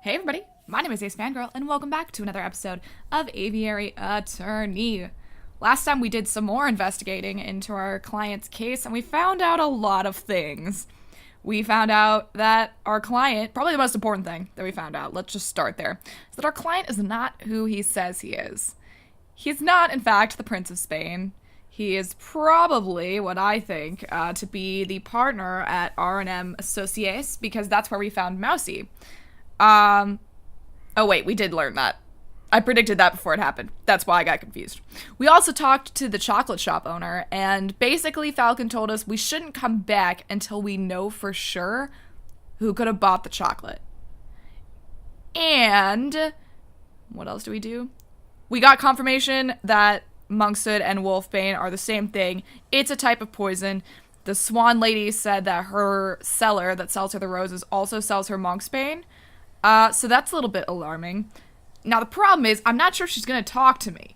Hey everybody, my name is AceFangirl, and welcome back to another episode of Aviary Attorney. Last time we did some more investigating into our client's case, and we found out a lot of things. We found out that our client, probably the most important thing that we found out, let's just start there, is that our client is not who he says he is. He's not, in fact, the Prince of Spain. He is probably what I think to be the partner at R&M Associates, because that's where we found Mousy. Oh wait, we did learn that. I predicted that before it happened. That's why I got confused. We also talked to the chocolate shop owner, and basically Falcon told us we shouldn't come back until we know for sure who could have bought the chocolate. And what else do we do? We got confirmation that monkshood and wolfbane are the same thing. It's a type of poison. The swan lady said that her seller that sells her the roses also sells her monksbane. So that's a little bit alarming. Now, the problem is, I'm not sure if she's going to talk to me.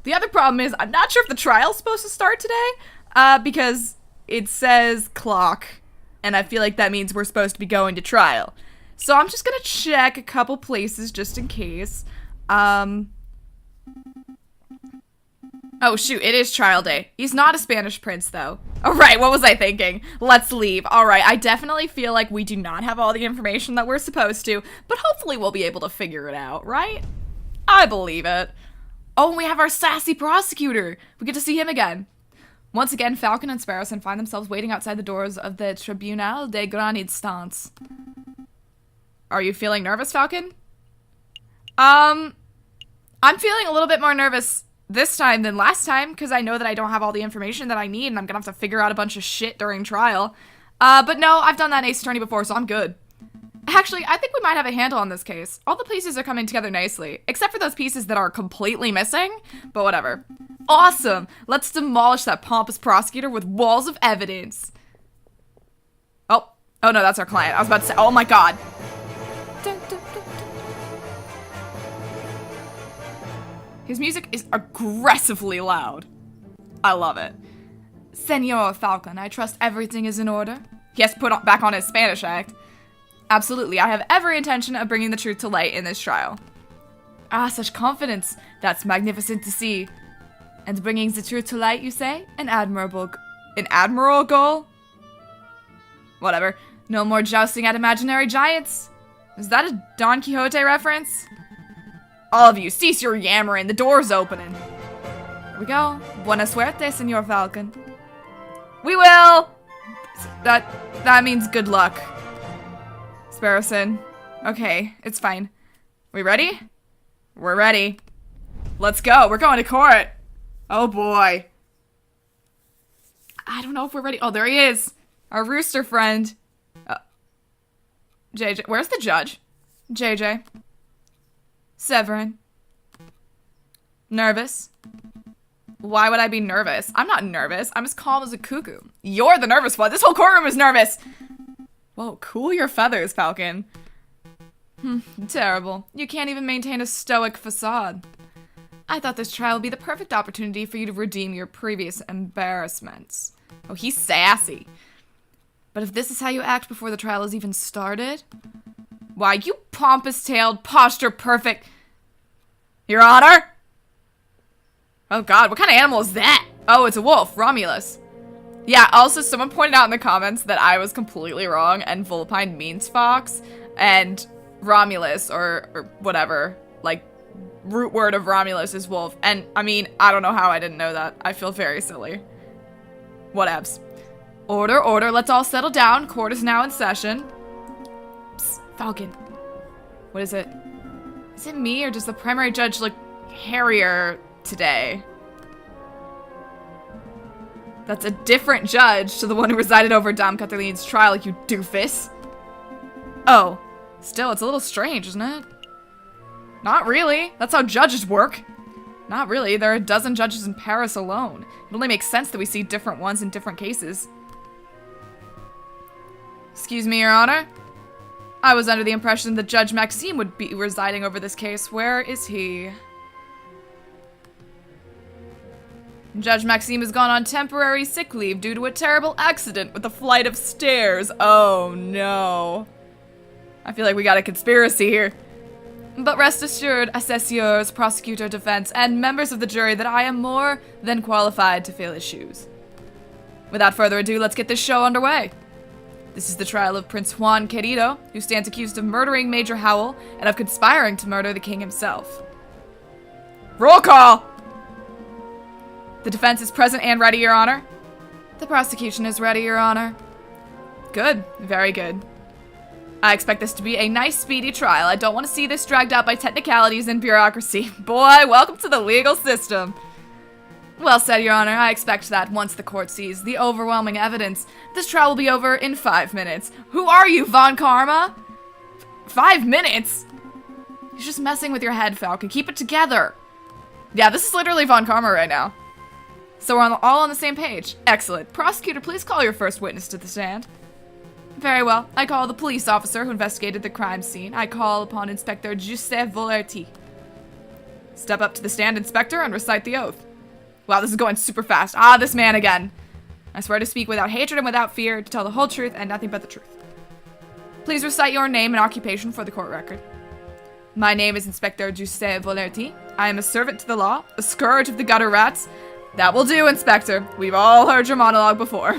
The other problem is, I'm not sure if the trial's supposed to start today, because it says clock, and I feel like that means we're supposed to be going to trial. So I'm just going to check a couple places just in case. Oh, shoot, it is trial day. He's not a Spanish prince, though. All right, what was I thinking? Let's leave. All right, I definitely feel like we do not have all the information that we're supposed to, but hopefully we'll be able to figure it out, right? I believe it. Oh, and we have our sassy prosecutor. We get to see him again. Once again, Falcon and Sparrowson find themselves waiting outside the doors of the Tribunal de Gran Instance. Are you feeling nervous, Falcon? I'm feeling a little bit more nervous this time than last time, because I know that I don't have all the information that I need, and I'm gonna have to figure out a bunch of shit during trial. But no, I've done that Ace Attorney before, so I'm good. Actually, I think we might have a handle on this case. All the pieces are coming together nicely, except for those pieces that are completely missing, but whatever. Awesome! Let's demolish that pompous prosecutor with walls of evidence. Oh no, that's our client. I was about to say, oh my god. His music is aggressively loud. I love it. Senor Falcon, I trust everything is in order. He has to put back on his Spanish act. Absolutely, I have every intention of bringing the truth to light in this trial. Ah, such confidence. That's magnificent to see. And bringing the truth to light, you say? An admirable goal? Whatever. No more jousting at imaginary giants. Is that a Don Quixote reference? All of you, cease your yammering. The door's opening. Here we go. Buena suerte, Senor Falcon. We will! That means good luck. Sparrowson. Okay, it's fine. We ready? We're ready. Let's go. We're going to court. Oh boy. I don't know if we're ready. Oh, there he is. Our rooster friend. JJ. Where's the judge? JJ. Severin. Nervous? Why would I be nervous? I'm not nervous. I'm as calm as a cuckoo. You're the nervous one. This whole courtroom is nervous. Whoa, cool your feathers, Falcon. Terrible. You can't even maintain a stoic facade. I thought this trial would be the perfect opportunity for you to redeem your previous embarrassments. Oh, he's sassy. But if this is how you act before the trial has even started... Why, you pompous-tailed, posture-perfect... Your Honor? Oh god, what kind of animal is that? Oh, it's a wolf, Romulus. Yeah, also someone pointed out in the comments that I was completely wrong, and Vulpine means fox, and Romulus, or whatever, like, root word of Romulus is wolf. And, I mean, I don't know how I didn't know that. I feel very silly. Whatevs. Order, order, let's all settle down. Court is now in session. Psst, Falcon. What is it? Is it me, or does the primary judge look hairier today? That's a different judge to the one who presided over Dom Cathalin's trial, you doofus. Oh. Still, it's a little strange, isn't it? Not really. That's how judges work. Not really. There are a dozen judges in Paris alone. It only makes sense that we see different ones in different cases. Excuse me, Your Honor? I was under the impression that Judge Maxime would be residing over this case. Where is he? Judge Maxime has gone on temporary sick leave due to a terrible accident with a flight of stairs. Oh no. I feel like we got a conspiracy here. But rest assured, assessors, prosecutor, defense, and members of the jury that I am more than qualified to fill his shoes. Without further ado, let's get this show underway. This is the trial of Prince Juan Querido, who stands accused of murdering Major Howell and of conspiring to murder the king himself. Roll call! The defense is present and ready, Your Honor. The prosecution is ready, Your Honor. Good. Very good. I expect this to be a nice, speedy trial. I don't want to see this dragged out by technicalities and bureaucracy. Boy, welcome to the legal system. Well said, Your Honor. I expect that once the court sees the overwhelming evidence, this trial will be over in 5 minutes. Who are you, Von Karma? 5 minutes? You're just messing with your head, Falcon. Keep it together. Yeah, this is literally Von Karma right now. So we're all on the same page. Excellent. Prosecutor, please call your first witness to the stand. Very well. I call the police officer who investigated the crime scene. I call upon Inspector Giuseppe Volerti. Step up to the stand, Inspector, and recite the oath. Wow, this is going super fast. Ah, this man again. I swear to speak without hatred and without fear, to tell the whole truth and nothing but the truth. Please recite your name and occupation for the court record. My name is Inspector Giuseppe Volerti. I am a servant to the law, a scourge of the gutter rats. That will do, Inspector. We've all heard your monologue before.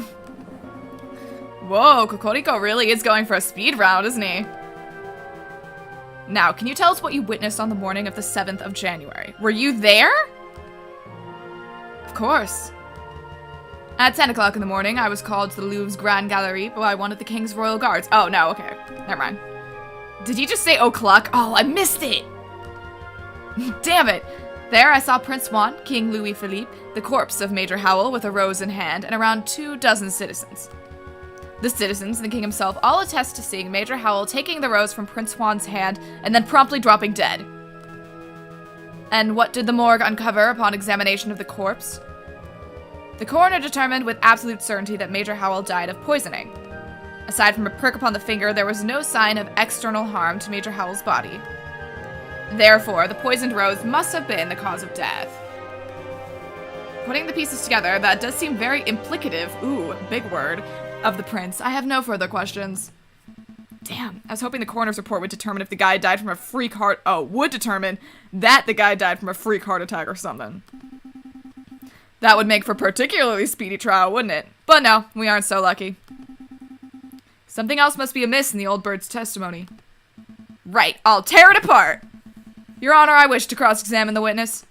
Whoa, Kokoriko really is going for a speed round, isn't he? Now, can you tell us what you witnessed on the morning of the 7th of January? Were you there? Of course. At 10 o'clock in the morning, I was called to the Louvre's Grand Gallery by one of the King's Royal Guards. Oh, no, okay. Never mind. Did you just say o'clock? Oh, I missed it! Damn it! There I saw Prince Juan, King Louis Philippe, the corpse of Major Howell with a rose in hand, and around 24 citizens. The citizens and the king himself all attest to seeing Major Howell taking the rose from Prince Juan's hand and then promptly dropping dead. And what did the morgue uncover upon examination of the corpse? The coroner determined with absolute certainty that Major Howell died of poisoning. Aside from a prick upon the finger, there was no sign of external harm to Major Howell's body. Therefore, the poisoned rose must have been the cause of death. Putting the pieces together, that does seem very implicative, ooh, big word, of the prince. I have no further questions. Damn, I was hoping the coroner's report would determine if the guy died from a freak heart- oh, would determine that the guy died from a freak heart attack or something. That would make for a particularly speedy trial, wouldn't it? But no, we aren't so lucky. Something else must be amiss in the old bird's testimony. Right, I'll tear it apart! Your Honor, I wish to cross-examine the witness.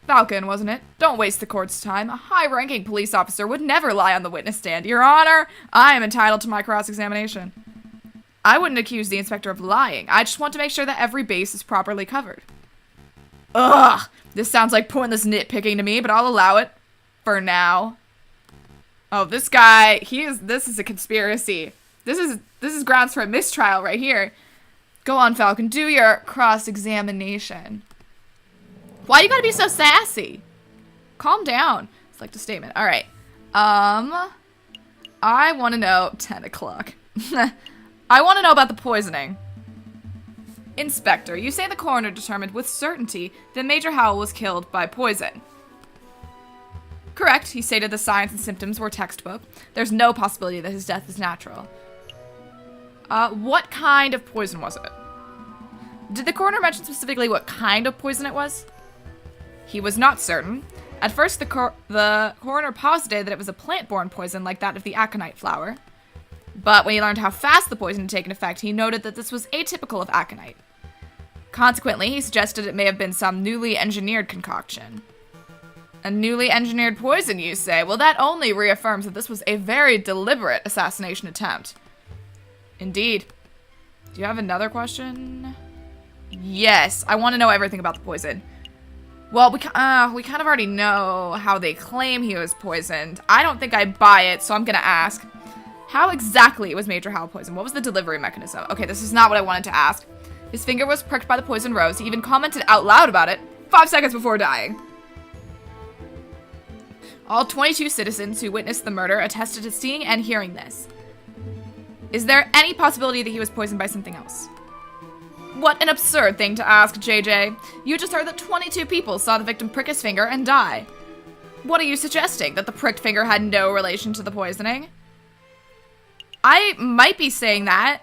Falcon, wasn't it? Don't waste the court's time. A high-ranking police officer would never lie on the witness stand. Your Honor, I am entitled to my cross-examination. I wouldn't accuse the inspector of lying. I just want to make sure that every base is properly covered. Ugh! This sounds like pointless nitpicking to me, but I'll allow it. For now. Oh, this guy, this is a conspiracy. This is grounds for a mistrial right here. Go on, Falcon, do your cross-examination. Why you gotta be so sassy? Calm down. It's like the statement. All right. I want to know 10 o'clock. I want to know about the poisoning. Inspector, you say the coroner determined with certainty that Major Howell was killed by poison. Correct. He stated the signs and symptoms were textbook. There's no possibility that his death is natural. What kind of poison was it? Did the coroner mention specifically what kind of poison it was? He was not certain. At first, the coroner posited that it was a plant-borne poison like that of the aconite flower. But when he learned how fast the poison had taken effect, he noted that this was atypical of aconite. Consequently, he suggested it may have been some newly engineered concoction. A newly engineered poison, you say? Well, that only reaffirms that this was a very deliberate assassination attempt. Indeed. Do you have another question? Yes, I want to know everything about the poison. Well, we kind of already know how they claim he was poisoned. I don't think I buy it, so I'm gonna ask. How exactly was Major Howell poisoned? What was the delivery mechanism? Okay, this is not what I wanted to ask. His finger was pricked by the poison rose. He even commented out loud about it 5 seconds before dying. All 22 citizens who witnessed the murder attested to seeing and hearing this. Is there any possibility that he was poisoned by something else? What an absurd thing to ask, JJ. You just heard that 22 people saw the victim prick his finger and die. What are you suggesting? That the pricked finger had no relation to the poisoning? I might be saying that,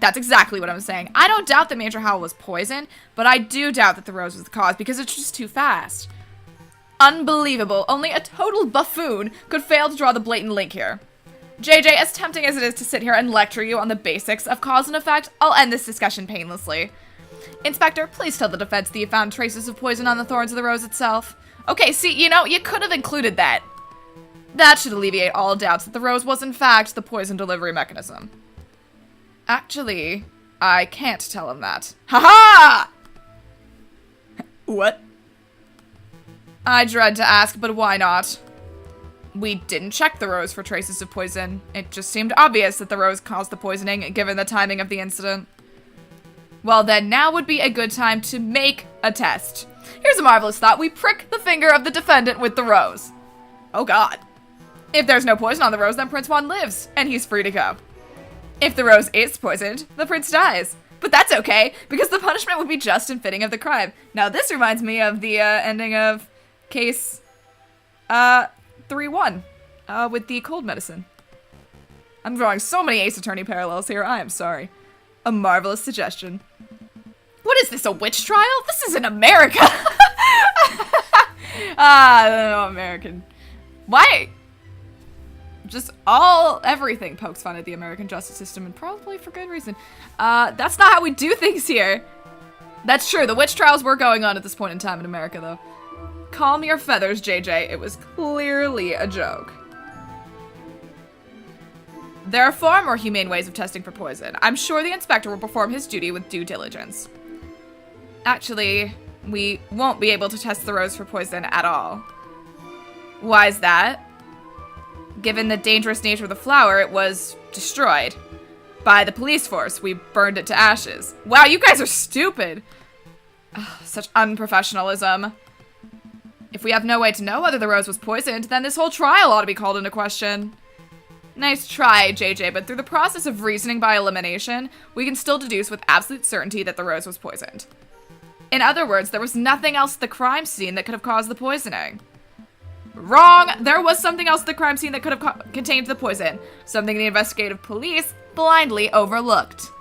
That's exactly what I'm saying. I don't doubt that Major Howell was poisoned, but I do doubt that the rose was the cause because it's just too fast. Unbelievable. Only a total buffoon could fail to draw the blatant link here. JJ, as tempting as it is to sit here and lecture you on the basics of cause and effect, I'll end this discussion painlessly. Inspector, please tell the defense that you found traces of poison on the thorns of the rose itself. Okay, see, you know, you could have included that. That should alleviate all doubts that the rose was in fact the poison delivery mechanism. Actually, I can't tell him that. Ha-ha! What? I dread to ask, but why not? We didn't check the rose for traces of poison. It just seemed obvious that the rose caused the poisoning, given the timing of the incident. Well then, now would be a good time to make a test. Here's a marvelous thought. We prick the finger of the defendant with the rose. Oh god. If there's no poison on the rose, then Prince Juan lives, and he's free to go. If the rose is poisoned, the prince dies. But that's okay, because the punishment would be just and fitting of the crime. Now this reminds me of the ending of case 3-1 with the cold medicine. I'm drawing so many Ace Attorney parallels here, I am sorry. A marvelous suggestion. What is this, a witch trial? This isn't America! No, American. Why? Just everything pokes fun at the American justice system, and probably for good reason. That's not how we do things here. That's true, the witch trials were going on at this point in time in America, though. Calm your feathers, JJ. It was clearly a joke. There are far more humane ways of testing for poison. I'm sure the inspector will perform his duty with due diligence. Actually, we won't be able to test the rose for poison at all. Why is that? Given the dangerous nature of the flower, it was destroyed by the police force. We burned it to ashes. Wow, you guys are stupid. Ugh, such unprofessionalism. If we have no way to know whether the rose was poisoned, then this whole trial ought to be called into question. Nice try, JJ, but through the process of reasoning by elimination, we can still deduce with absolute certainty that the rose was poisoned. In other words, there was nothing else at the crime scene that could have caused the poisoning. Wrong! There was something else at the crime scene that could have contained the poison. Something the investigative police blindly overlooked.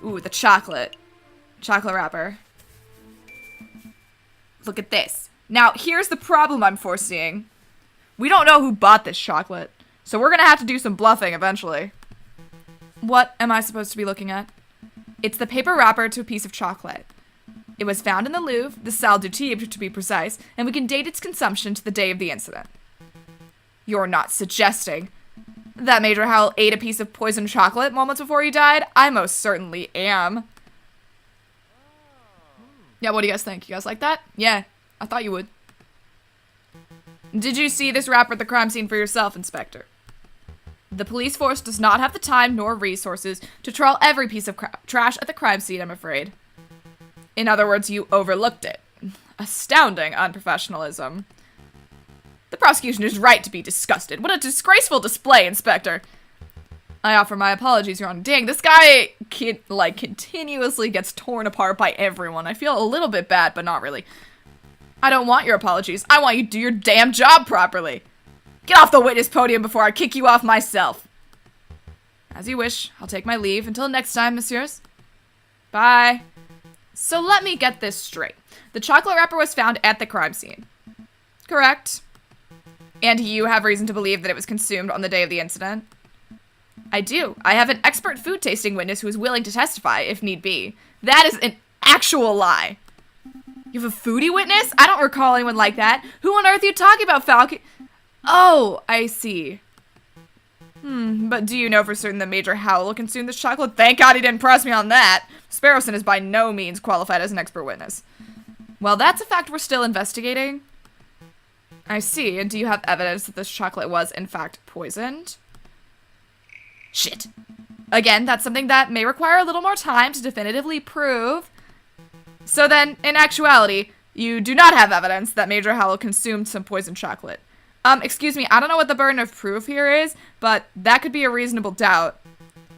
Ooh, the chocolate. Chocolate wrapper. Look at this. Now, here's the problem I'm foreseeing. We don't know who bought this chocolate, so we're gonna have to do some bluffing eventually. What am I supposed to be looking at? It's the paper wrapper to a piece of chocolate. It was found in the Louvre, the Salle du Tibre to be precise, and we can date its consumption to the day of the incident. You're not suggesting that Major Howell ate a piece of poisoned chocolate moments before he died? I most certainly am. Yeah, what do you guys think? You guys like that? Yeah, I thought you would. Did you see this wrapper at the crime scene for yourself, Inspector? The police force does not have the time nor resources to trawl every piece of trash at the crime scene, I'm afraid. In other words, you overlooked it. Astounding unprofessionalism. The prosecution is right to be disgusted. What a disgraceful display, Inspector. I offer my apologies, Your Honor. Dang, this guy, continuously gets torn apart by everyone. I feel a little bit bad, but not really. I don't want your apologies. I want you to do your damn job properly. Get off the witness podium before I kick you off myself. As you wish. I'll take my leave. Until next time, messieurs. Bye. So let me get this straight. The chocolate wrapper was found at the crime scene. Correct. And you have reason to believe that it was consumed on the day of the incident? I do. I have an expert food tasting witness who is willing to testify, if need be. That is an actual lie. You have a foodie witness? I don't recall anyone like that. Who on earth are you talking about, Falcon? Oh, I see. But do you know for certain that Major Howell consumed this chocolate? Thank God he didn't press me on that. Sparrowson is by no means qualified as an expert witness. Well, that's a fact we're still investigating. I see. And do you have evidence that this chocolate was, in fact, poisoned? Shit. Again, that's something that may require a little more time to definitively prove. So then, in actuality, you do not have evidence that Major Howell consumed some poisoned chocolate. Excuse me, I don't know what the burden of proof here is, but that could be a reasonable doubt.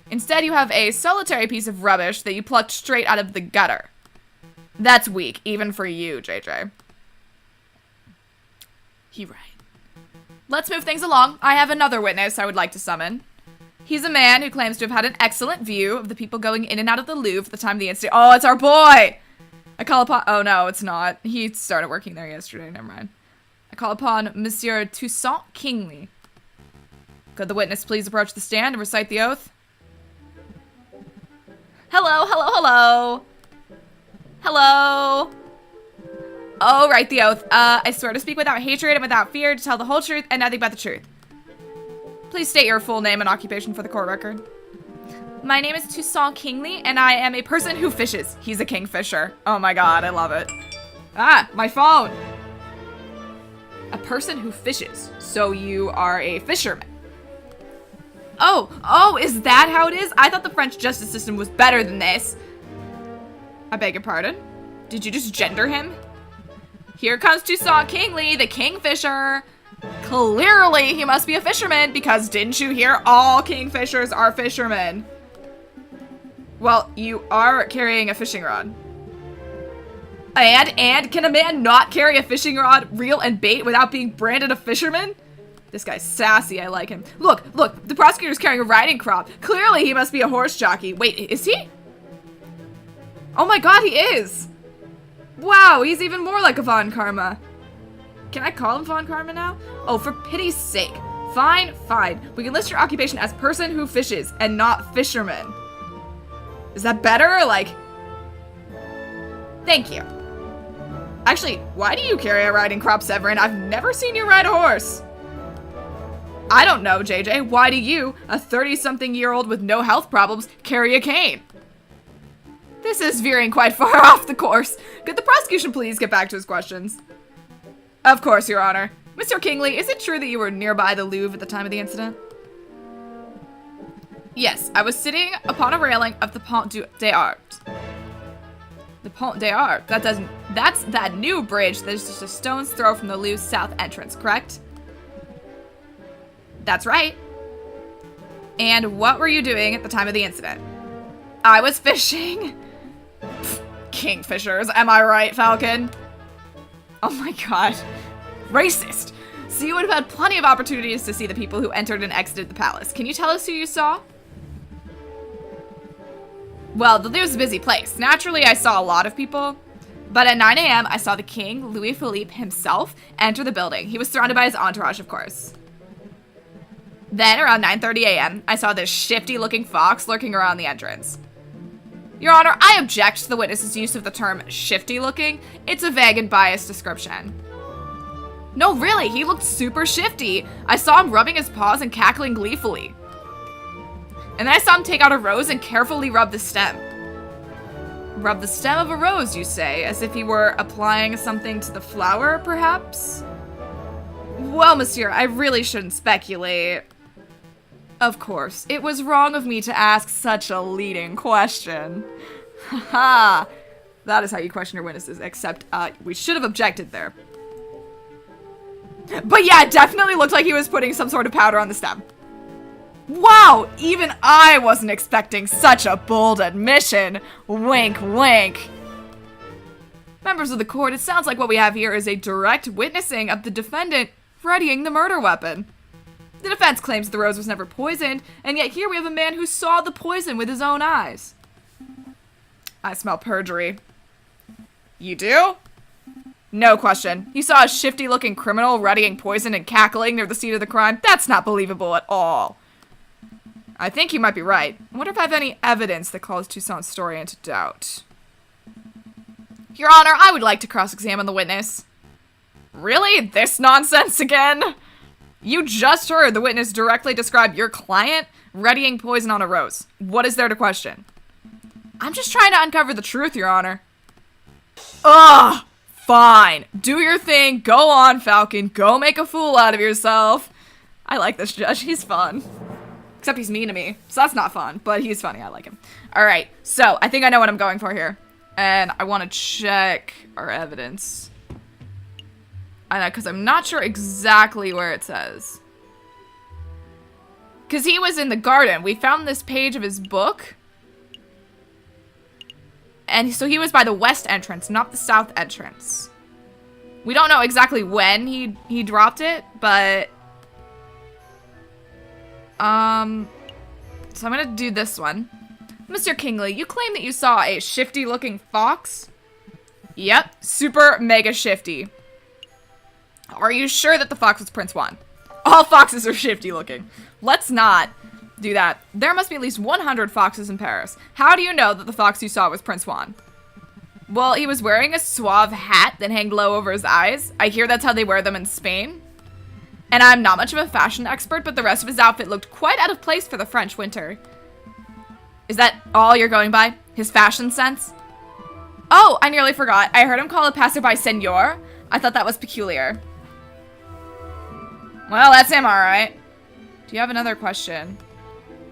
Instead, you have a solitary piece of rubbish that you plucked straight out of the gutter. That's weak, even for you, JJ. He right. Let's move things along. I have another witness I would like to summon. He's a man who claims to have had an excellent view of the people going in and out of the Louvre at the time of the incident. Oh, it's our boy! I call upon... Oh, no, it's not. He started working there yesterday. Never mind. I call upon Monsieur Toussaint Kingsley. Could the witness please approach the stand and recite the oath? Hello, hello, hello. Hello. Oh, write the oath. I swear to speak without hatred and without fear, to tell the whole truth and nothing but the truth. Please state your full name and occupation for the court record. My name is Toussaint Kingsley, and I am a person who fishes. He's a kingfisher. Oh my god, I love it. Ah, my phone. A person who fishes. So you are a fisherman. Oh, is that how it is? I thought the French justice system was better than this. I beg your pardon? Did you just gender him? Here comes Toussaint Kingsley, the kingfisher. Clearly, he must be a fisherman, because didn't you hear? All kingfishers are fishermen. Well, you are carrying a fishing rod. And can a man not carry a fishing rod, reel, and bait without being branded a fisherman? This guy's sassy, I like him. Look, the prosecutor's carrying a riding crop. Clearly, he must be a horse jockey. Wait, is he? Oh my god, he is! Wow, he's even more like a Von Karma. Can I call him Von Karma now? Oh, for pity's sake. Fine. We can list your occupation as person who fishes and not fisherman. Is that better? Like... Thank you. Actually, why do you carry a riding crop, Severin? I've never seen you ride a horse. I don't know, JJ. Why do you, a 30-something-year-old with no health problems, carry a cane? This is veering quite far off the course. Could the prosecution please get back to his questions? Of course, Your Honor. Mr. Kingsley, is it true that you were nearby the Louvre at the time of the incident? Yes, I was sitting upon a railing of the Pont des Arts. The Pont des Arts. That's that new bridge that's just a stone's throw from the Louvre's south entrance, correct? That's right. And what were you doing at the time of the incident? I was fishing. Pfft, kingfishers, am I right, Falcon? Oh my god. Racist. So you would have had plenty of opportunities to see the people who entered and exited the palace. Can you tell us who you saw? Well, the Louvre's a busy place. Naturally, I saw a lot of people. But at 9 a.m., I saw the king, Louis Philippe himself, enter the building. He was surrounded by his entourage, of course. Then, around 9:30 a.m., I saw this shifty-looking fox lurking around the entrance. Your Honor, I object to the witness's use of the term shifty-looking. It's a vague and biased description. No, really, he looked super shifty. I saw him rubbing his paws and cackling gleefully. And then I saw him take out a rose and carefully rub the stem. Rub the stem of a rose, you say, as if he were applying something to the flower, perhaps? Well, monsieur, I really shouldn't speculate. Of course, it was wrong of me to ask such a leading question. Haha, that is how you question your witnesses, except, we should have objected there. But yeah, it definitely looked like he was putting some sort of powder on the stem. Wow, even I wasn't expecting such a bold admission. Wink, wink. Members of the court, it sounds like what we have here is a direct witnessing of the defendant readying the murder weapon. The defense claims the rose was never poisoned, and yet here we have a man who saw the poison with his own eyes. I smell perjury. You do? No question. You saw a shifty-looking criminal readying poison and cackling near the scene of the crime? That's not believable at all. I think you might be right. I wonder if I have any evidence that calls Toussaint's story into doubt. Your Honor, I would like to cross-examine the witness. Really? This nonsense again? You just heard the witness directly describe your client readying poison on a rose. What is there to question? I'm just trying to uncover the truth, Your Honor. Ugh! Fine. Do your thing. Go on, Falcon. Go make a fool out of yourself. I like this judge. He's fun. Except he's mean to me, so that's not fun, but he's funny. I like him. Alright, so I think I know what I'm going for here. And I want to check our evidence. I know, because I'm not sure exactly where it says. Because he was in the garden. We found this page of his book. And so he was by the west entrance, not the south entrance. We don't know exactly when he dropped it, but... so I'm gonna do this one. Mr. Kingley, you claim that you saw a shifty-looking fox? Yep, super mega shifty. Are you sure that the fox was Prince Juan? All foxes are shifty-looking. Let's not do that. There must be at least 100 foxes in Paris. How do you know that the fox you saw was Prince Juan? Well, he was wearing a suave hat that hanged low over his eyes. I hear that's how they wear them in Spain. And I'm not much of a fashion expert, but the rest of his outfit looked quite out of place for the French winter. Is that all you're going by? His fashion sense? Oh, I nearly forgot. I heard him call a passerby senor. I thought that was peculiar. Well, that's him, alright. Do you have another question?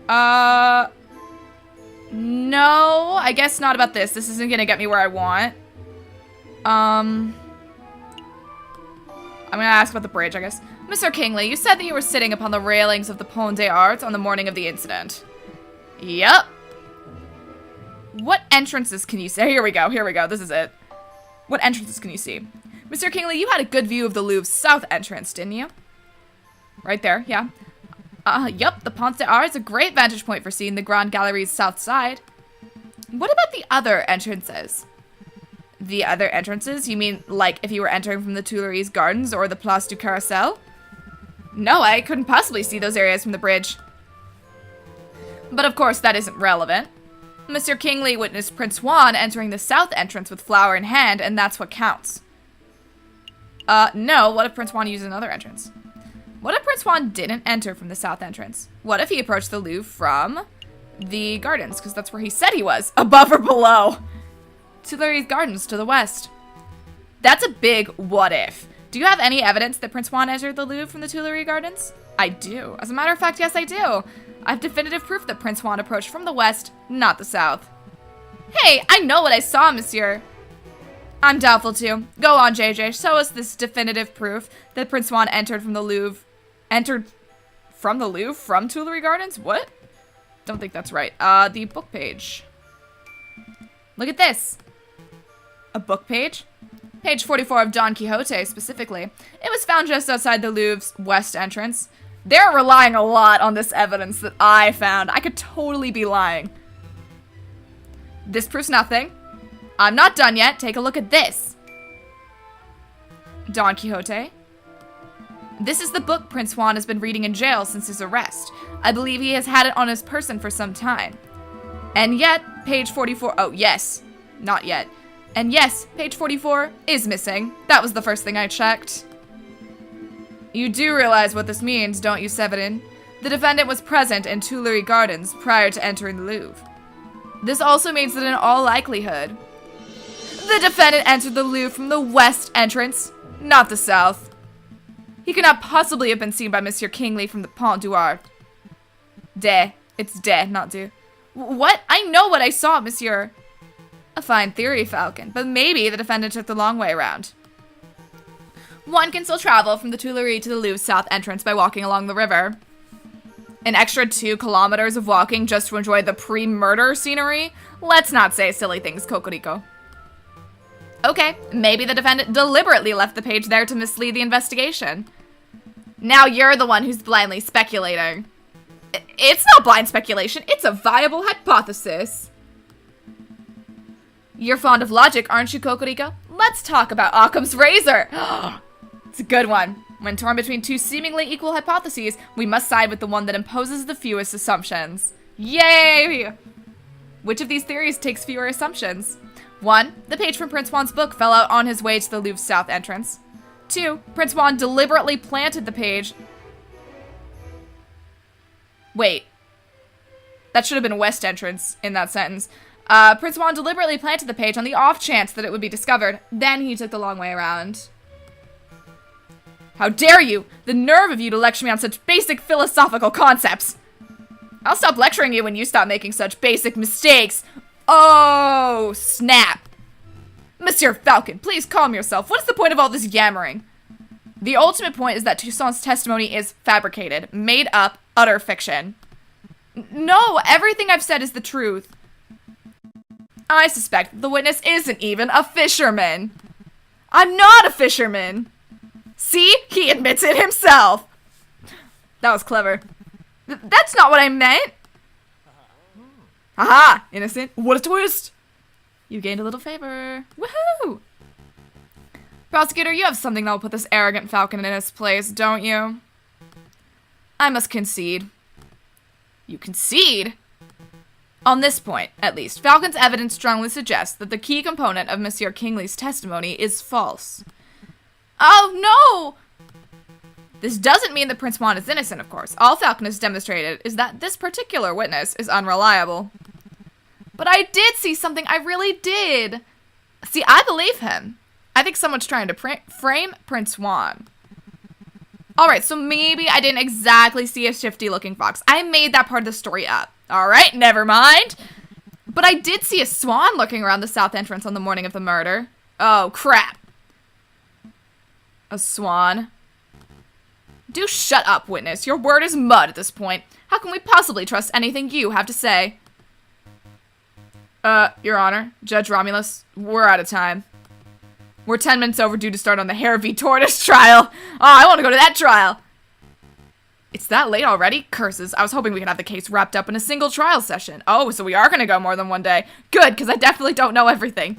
No, I guess not about this. This isn't gonna get me where I want. I'm gonna ask about the bridge, I guess. Mr. Kingley, you said that you were sitting upon the railings of the Pont des Arts on the morning of the incident. Yep. What entrances can you see? Here we go, this is it. What entrances can you see? Mr. Kingley, you had a good view of the Louvre's south entrance, didn't you? Right there, yeah. Yep, the Pont des Arts is a great vantage point for seeing the Grand Gallery's south side. What about the other entrances? The other entrances? You mean, like, if you were entering from the Tuileries Gardens or the Place du Carrousel? No, I couldn't possibly see those areas from the bridge. But of course, that isn't relevant. Mr. Kingley witnessed Prince Juan entering the south entrance with flower in hand, and that's what counts. No, what if Prince Juan used another entrance? What if Prince Juan didn't enter from the south entrance? What if he approached the Louvre from the gardens? Because that's where he said he was. Above or below? Tuileries Gardens to the west. That's a big what if. Do you have any evidence that Prince Juan entered the Louvre from the Tuileries Gardens? I do. As a matter of fact, yes, I do. I have definitive proof that Prince Juan approached from the west, not the south. Hey, I know what I saw, monsieur. I'm doubtful too. Go on, JJ. Show us this definitive proof that Prince Juan entered from the Louvre. Entered from the Louvre? From Tuileries Gardens? What? Don't think that's right. The book page. Look at this. A book page? Page 44 of Don Quixote, specifically. It was found just outside the Louvre's west entrance. They're relying a lot on this evidence that I found. I could totally be lying. This proves nothing. I'm not done yet. Take a look at this. Don Quixote. This is the book Prince Juan has been reading in jail since his arrest. I believe he has had it on his person for some time. And yet, page 44... Oh, yes. Not yet. And yes, page 44 is missing. That was the first thing I checked. You do realize what this means, don't you, Severin? The defendant was present in Tuileries Gardens prior to entering the Louvre. This also means that in all likelihood, the defendant entered the Louvre from the west entrance, not the south. He could not possibly have been seen by Monsieur Kingley from the Pont du Art. It's de, not du. What? I know what I saw, monsieur. A fine theory, Falcon, but maybe the defendant took the long way around. One can still travel from the Tuileries to the Louvre's south entrance by walking along the river. An extra 2 kilometers of walking just to enjoy the pre-murder scenery? Let's not say silly things, Cocorico. Okay, maybe the defendant deliberately left the page there to mislead the investigation. Now you're the one who's blindly speculating. It's not blind speculation, it's a viable hypothesis. You're fond of logic, aren't you, Cocorico? Let's talk about Occam's razor. It's a good one. When torn between 2 seemingly equal hypotheses, we must side with the one that imposes the fewest assumptions. Yay! Which of these theories takes fewer assumptions? 1. The page from Prince Juan's book fell out on his way to the Louvre's south entrance. 2. Prince Juan deliberately planted the page... Wait. That should have been west entrance in that sentence. Prince Juan deliberately planted the page on the off chance that it would be discovered. Then he took the long way around. How dare you! The nerve of you to lecture me on such basic philosophical concepts! I'll stop lecturing you when you stop making such basic mistakes. Oh, snap. Monsieur Falcon, please calm yourself. What is the point of all this yammering? The ultimate point is that Toussaint's testimony is fabricated, made up, utter fiction. No, everything I've said is the truth. I suspect that the witness isn't even a fisherman. I'm not a fisherman. See? He admits it himself. That was clever. That's not what I meant. Haha! Innocent. What a twist! You gained a little favor. Woohoo! Prosecutor, you have something that will put this arrogant falcon in his place, don't you? I must concede. You concede? On this point, at least, Falcon's evidence strongly suggests that the key component of Monsieur Kingley's testimony is false. Oh, no! This doesn't mean that Prince Juan is innocent, of course. All Falcon has demonstrated is that this particular witness is unreliable. But I did see something, I really did. See, I believe him. I think someone's trying to frame Prince Juan. Alright, so maybe I didn't exactly see a shifty-looking fox. I made that part of the story up. Alright, never mind. But I did see a swan looking around the south entrance on the morning of the murder. Oh, crap. A swan. Do shut up, witness. Your word is mud at this point. How can we possibly trust anything you have to say? Your Honor, Judge Romulus, we're out of time. We're 10 minutes overdue to start on the Hare v. Tortoise trial. Oh, I want to go to that trial. It's that late already? Curses. I was hoping we could have the case wrapped up in a single trial session. Oh, so we are going to go more than one day. Good, because I definitely don't know everything.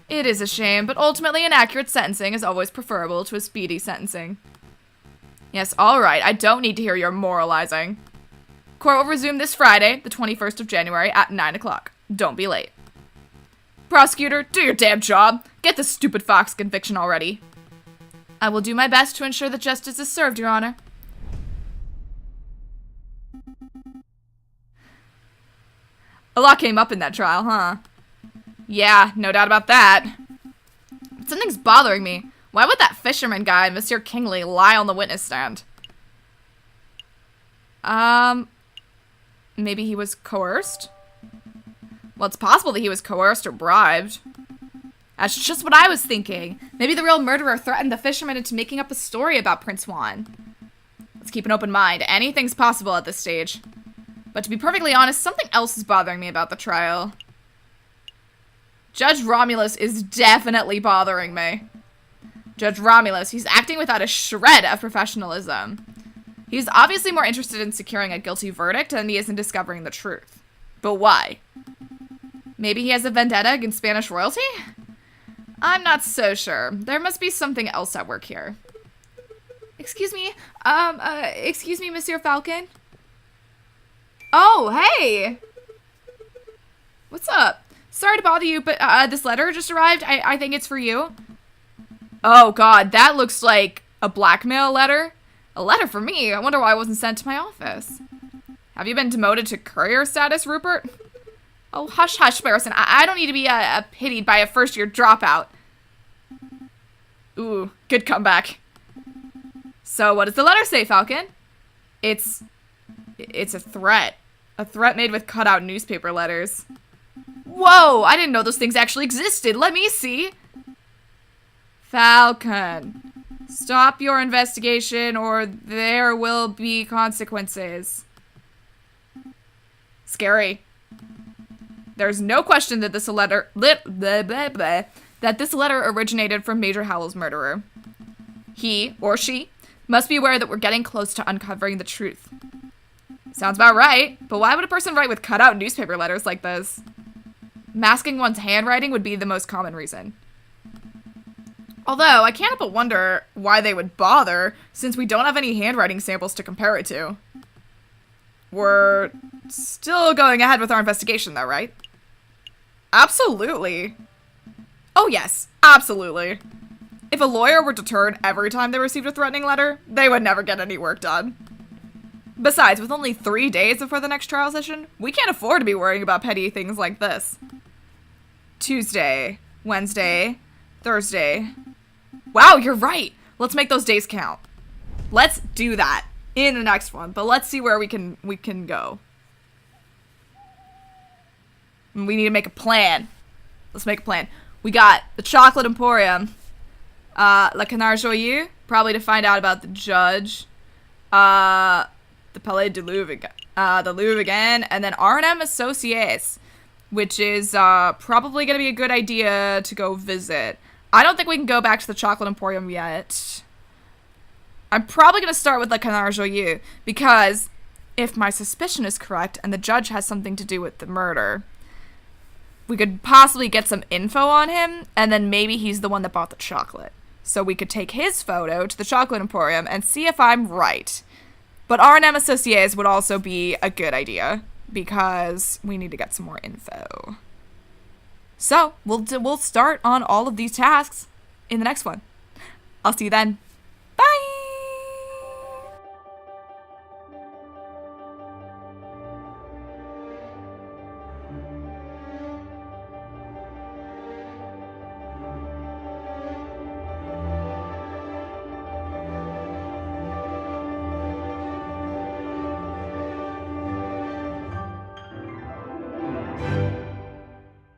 It is a shame, but ultimately an accurate sentencing is always preferable to a speedy sentencing. Yes, alright, I don't need to hear your moralizing. Court will resume this Friday, the 21st of January at 9 o'clock. Don't be late. Prosecutor, do your damn job. Get the stupid fox conviction already. I will do my best to ensure that justice is served, Your Honor. A lot came up in that trial, huh? Yeah, no doubt about that. But something's bothering me. Why would that fisherman guy, Monsieur Kingley, lie on the witness stand? Maybe he was coerced? Well, it's possible that he was coerced or bribed. That's just what I was thinking. Maybe the real murderer threatened the fisherman into making up a story about Prince Juan. Let's keep an open mind. Anything's possible at this stage. But to be perfectly honest, something else is bothering me about the trial. Judge Romulus is definitely bothering me. Judge Romulus, he's acting without a shred of professionalism. He's obviously more interested in securing a guilty verdict than he is in discovering the truth. But why? Maybe he has a vendetta against Spanish royalty? I'm not so sure. There must be something else at work here. Excuse me, Monsieur Falcon? Oh, hey! What's up? Sorry to bother you, but, this letter just arrived. I think it's for you. Oh, God, that looks like a blackmail letter. A letter for me? I wonder why it wasn't sent to my office. Have you been demoted to courier status, Rupert? Oh, hush, hush, Barrison. I don't need to be, pitied by a first-year dropout. Ooh, good comeback. So, what does the letter say, Falcon? It's a threat. A threat made with cut-out newspaper letters. Whoa, I didn't know those things actually existed. Let me see. Falcon, stop your investigation or there will be consequences. Scary. There's no question that this letter originated from Major Howell's murderer. He, or she, must be aware that we're getting close to uncovering the truth. Sounds about right, but why would a person write with cut-out newspaper letters like this? Masking one's handwriting would be the most common reason. Although, I can't help but wonder why they would bother, since we don't have any handwriting samples to compare it to. We're still going ahead with our investigation, though, right? Absolutely. Oh, yes, absolutely. If a lawyer were to turn every time they received a threatening letter, they would never get any work done. Besides, with only 3 days before the next trial session, we can't afford to be worrying about petty things like this. Tuesday, Wednesday, Thursday. Wow, you're right. Let's make those days count. Let's do that in the next one, but let's see where we can go. We need to make a plan. Let's make a plan. We got the Chocolate Emporium, Le Canard Joyeux, probably to find out about the judge, the Palais du Louvre, the Louvre again, and then R&M Associates, which is probably going to be a good idea to go visit. I don't think we can go back to the Chocolate Emporium yet. I'm probably going to start with Le Canard Joyeux, because if my suspicion is correct and the judge has something to do with the murder, we could possibly get some info on him, and then maybe he's the one that bought the chocolate. So we could take his photo to the chocolate emporium and see if I'm right. But R&M Associés would also be a good idea, because we need to get some more info. So, we'll start on all of these tasks in the next one. I'll see you then.